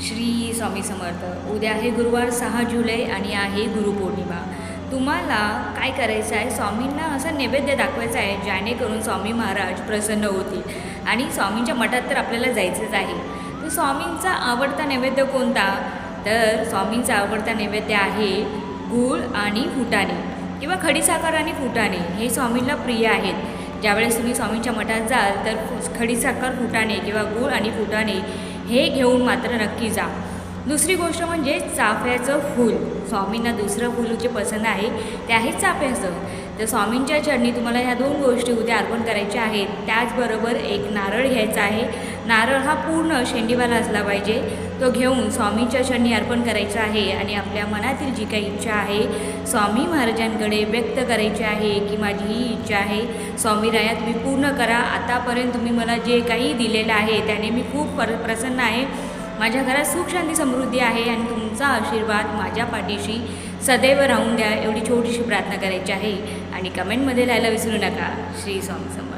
श्री स्वामी समर्थ. उद्या आहे गुरुवार 6 जुलै आणि आहे गुरुपौर्णिमा. तुम्हाला काय करायचं आहे, स्वामींना असा नैवेद्य दाखवायचा आहे जेणेकरून स्वामी महाराज प्रसन्न होतील आणि स्वामींच्या मठात तर आपल्याला जायचंच आहे. तर स्वामींचा आवडता नैवेद्य कोणता? तर स्वामींचा आवडता नैवेद्य आहे गूळ आणि फुटाणे किंवा खडीसाखर आणि फुटाणे. हे स्वामींना प्रिय आहेत. ज्यावेळेस तुम्ही स्वामींच्या मठात जाल तर खडीसाखर, फुटाणे किंवा गूळ आणि फुटाणे हे घेऊन मात्र नक्की जा. दुसरी गोष्ट म्हणजे चाफ्याचं फूल. स्वामींना दुसरं फूल जे पसंत आहे ते आहे चाफ्याचं. तर स्वामींच्या चरणी तुम्हाला ह्या 2 गोष्टी उद्या अर्पण करायच्या आहेत. त्याचबरोबर एक नारळ घ्यायचा आहे. नारळ हा पूर्ण शेंडीवाला असला पाहिजे. तो घेऊन स्वामींच्या चरणी अर्पण करायचा आहे आणि आपल्या मनातील जी काही इच्छा आहे स्वामी महाराजांकडे व्यक्त करायची आहे की माझी ही इच्छा आहे स्वामीराया तुम्ही पूर्ण करा. आतापर्यंत तुम्ही मला जे काही दिलेलं आहे त्याने मी खूप प्रसन्न आहे. माझ्या घरात सुख शांती समृद्धी आहे आणि तुमचा आशीर्वाद माझ्या पाठीशी सदैव राहून द्या. एवढी छोटीशी प्रार्थना करायची आहे आणि कमेंटमध्ये लिहायला विसरू नका. श्री स्वामी समर्थ.